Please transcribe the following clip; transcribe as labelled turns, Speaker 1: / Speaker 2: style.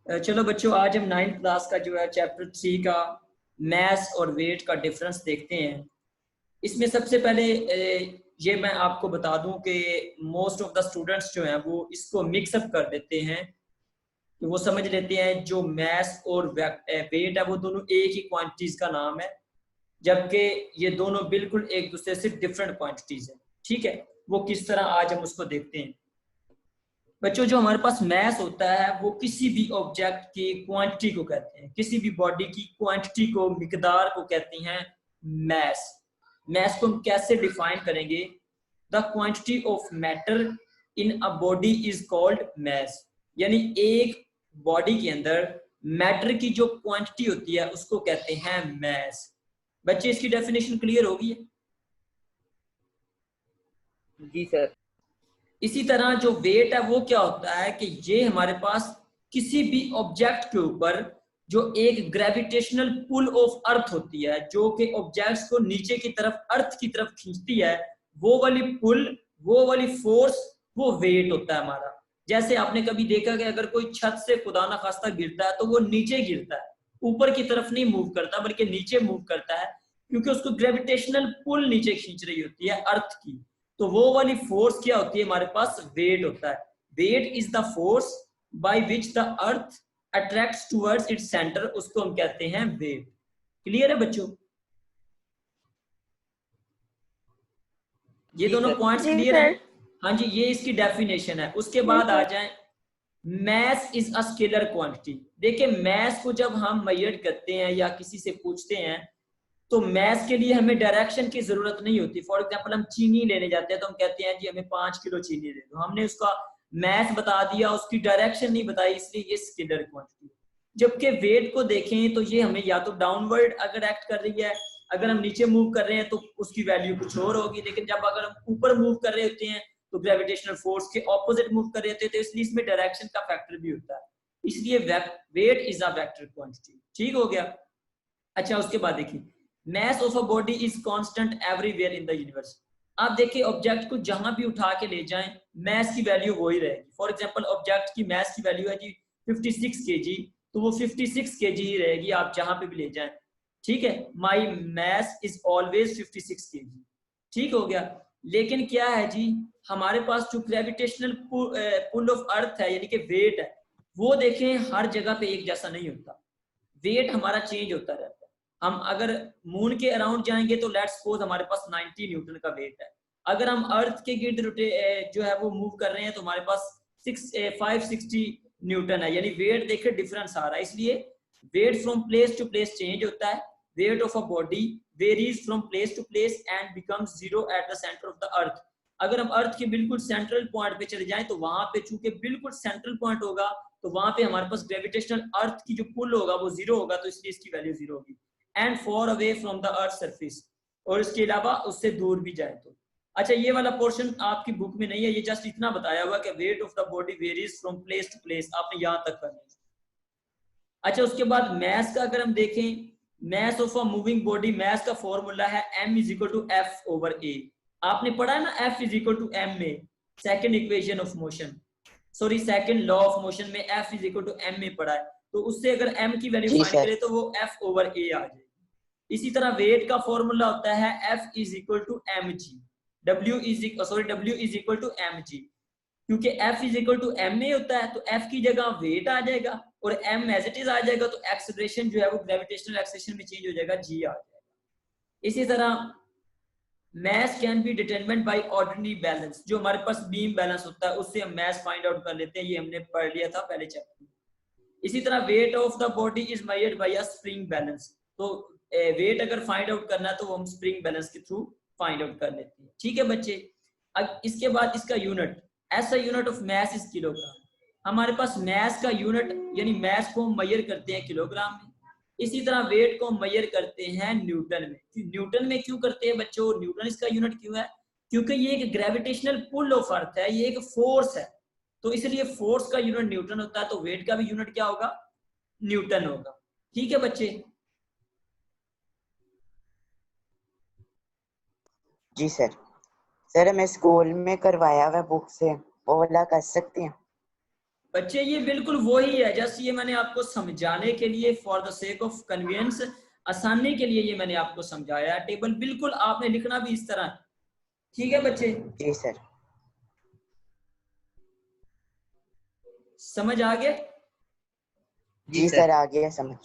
Speaker 1: चलो बच्चों, आज हम 9th क्लास का जो है चैप्टर 3 का मैथ और वेट का डिफरेंस देखते हैं। इसमें सबसे पहले ये मैं आपको बता दूं कि मोस्ट ऑफ द स्टूडेंट्स जो हैं वो इसको मिक्सअप कर देते हैं, कि वो समझ लेते हैं जो मैथ और वेट है वो दोनों एक ही क्वांटिटीज का नाम है, जबकि ये दोनों बिल्कुल एक दूसरे से डिफरेंट क्वांटिटीज हैं। ठीक है, वो किस तरह आज हम उसको देखते हैं। बच्चों, जो हमारे पास मैस होता है वो किसी भी ऑब्जेक्ट की क्वांटिटी को कहते हैं, किसी भी बॉडी की क्वांटिटी को, मिकदार को कहते हैं मैस। मैस को हम कैसे डिफाइन करेंगे? The quantity of matter in a body is called mass. यानी एक बॉडी के अंदर मैटर की जो क्वांटिटी होती है उसको कहते हैं मैस। बच्चे, इसकी डेफिनेशन क्लियर होगी?
Speaker 2: जी सर।
Speaker 1: इसी तरह जो वेट है वो क्या होता है कि ये हमारे पास किसी भी ऑब्जेक्ट के ऊपर जो एक ग्रेविटेशनल पुल ऑफ अर्थ होती है, जो कि ऑब्जेक्ट्स को नीचे की तरफ, अर्थ की तरफ खींचती है, वो वाली पुल, वो वाली फोर्स, वो वेट होता है हमारा। जैसे आपने कभी देखा कि अगर कोई छत से खुदा ना खास्ता गिरता है तो वो नीचे गिरता है, ऊपर की तरफ नहीं मूव करता बल्कि नीचे मूव करता है, क्योंकि उसको ग्रेविटेशनल पुल नीचे खींच रही होती है अर्थ की। तो वो वाली फोर्स क्या होती है? हमारे पास वेट होता है। Weight is the force by which the earth attracts towards its centre, उसको हम कहते हैं वेट। क्लियर है बच्चों? ये
Speaker 2: जी
Speaker 1: दोनों
Speaker 2: सर।
Speaker 1: पॉइंट्स
Speaker 3: जी
Speaker 1: क्लियर है?
Speaker 3: सर।
Speaker 1: हाँ जी, ये इसकी डेफिनेशन है। उसके
Speaker 3: जी
Speaker 1: बाद आ
Speaker 3: सर।
Speaker 1: जाए, mass is a scalar quantity. देखिए, मैस को जब हम मेजर करते हैं या किसी से पूछते हैं तो मैथ्स के लिए हमें डायरेक्शन की जरूरत नहीं होती। फॉर एग्जांपल, हम चीनी लेने जाते हैं तो हम कहते हैं जी हमें 5 किलो चीनी दे दो, हमने उसका मैथ बता दिया, उसकी डायरेक्शन नहीं बताई, इसलिए ये स्केलर क्वांटिटी। जबकि वेट को देखें तो ये हमें या तो डाउनवर्ड अगर एक्ट कर रही है, अगर हम नीचे मूव कर रहे हैं तो उसकी वैल्यू कुछ और होगी, लेकिन जब अगर हम ऊपर मूव कर रहे होते हैं तो ग्रेविटेशनल फोर्स के ऑपोजिट मूव कर रहे होते हैं, तो इसलिए इसमें डायरेक्शन का फैक्टर भी होता है। इसलिए weight is a vector quantity. ठीक हो गया? अच्छा, उसके बाद देखिए, mass of a body is constant everywhere in the universe। आप देखिए, ऑब्जेक्ट को जहां भी उठा के ले जाएं, मैस की वैल्यू वही रहेगी। फॉर एग्जांपल, ऑब्जेक्ट की मैस की वैल्यू है जी 56 केजी, तो वो 56 केजी ही रहेगी आप जहां पे भी ले जाएं। ठीक है, माई मैस इज ऑलवेज 56 केजी। ठीक हो गया? लेकिन क्या है जी, हमारे पास जो ग्रेविटेशनल पुल ऑफ अर्थ है यानी कि वेट है, वो देखें हर जगह पे एक जैसा नहीं होता। वेट हमारा चेंज होता रहता है। हम अगर मून के अराउंड जाएंगे तो लेट्स सपोज हमारे पास 90 न्यूटन का वेट है। अगर हम अर्थ के गिर्द जो है वो मूव कर रहे हैं तो हमारे पास 560 न्यूटन है। यानी वेट देखिए डिफरेंस आ रहा है। इसलिए weight from place to place change होता है। Weight of a body varies from place to place and becomes zero at the centre of the earth. अगर हम अर्थ के बिल्कुल सेंट्रल पॉइंट पे चले जाएं तो वहां पे चूंकि बिल्कुल सेंट्रल पॉइंट होगा तो वहां पे हमारे पास ग्रेविटेशनल अर्थ की जो पुल होगा वो जीरो होगा, तो इसलिए इसकी वैल्यू जीरो होगी। And for away from the earth surface, और इसके अलावा उससे दूर भी जाए तो। अच्छा, ये वाला पोर्शन आपकी बुक में नहीं है, ये जस्ट इतना बताया हुआ कि weight of the body varies from place to place, आपने यहां तक करना है। अच्छा, उसके बाद मैस का अगर हम देखें, mass of a moving body, mass का फॉर्मूला है m is equal to F over A. आपने पढ़ा है ना, f is equal to m में second equation of motion, sorry second law of motion में f is equal to m में पढ़ा है। तो उससे अगर m की वैल्यू
Speaker 2: जी
Speaker 1: फाइंड
Speaker 2: सर।
Speaker 1: करें तो वो f ओवर a आ जाएगी। इसी तरह वेट का फॉर्मूला होता है f is equal to mg, w is equal to mg। क्योंकि F is equal to M A होता है तो F की जगह वेट आ जाएगा और M एज इट इज आ जाएगा, तो एक्सेलरेशन जो है वो ग्रेविटेशनल एक्सेलरेशन में चेंज हो जाएगा, G आ जाएगा। इसी तरह mass can be determined by ordinary balance. जो हमारे पास बीम बैलेंस होता है उससे हम मैस फाइंड आउट कर लेते हैं, ये हमने पढ़ लिया था पहले चैप्टर में। इसी तरह wait of the body is measured by a spring balance. तो वेट अगर फाइंड आउट करना है तो हम स्प्रिंग बैलेंस के थ्रू फाइंड आउट कर लेते हैं। ठीक है बच्चे? अब इसके बाद इसका यूनिट, ऐसा unit of mass is kilogram. हमारे पास मैस का यूनिट यानी मैस को हम मेजर करते हैं किलोग्राम में। इसी तरह वेट को हम मेजर करते हैं न्यूटन में। न्यूटन में क्यों करते हैं बच्चों? न्यूटन इसका यूनिट क्यों है? क्योंकि ये एक ग्रेविटेशनल पुल ऑफ अर्थ है, ये एक फोर्स है, तो इसलिए फोर्स का यूनिट न्यूटन होता है, तो वेट का भी यूनिट क्या होगा? न्यूटन होगा। ठीक है बच्चे?
Speaker 2: जी सर। सर हमें स्कूल में करवाया हुआ बुक से वो वाला कर सकते हैं?
Speaker 1: बच्चे ये बिल्कुल वही है, जैसे ये मैंने आपको समझाने के लिए for the sake of convenience, आसानी के लिए ये मैंने आपको समझाया। टेबल बिल्कुल आपने लिखना भी इस तरह, ठीक है बच्चे?
Speaker 2: जी सर।
Speaker 1: समझ आ गया?
Speaker 2: जी सर, आ गया समझ।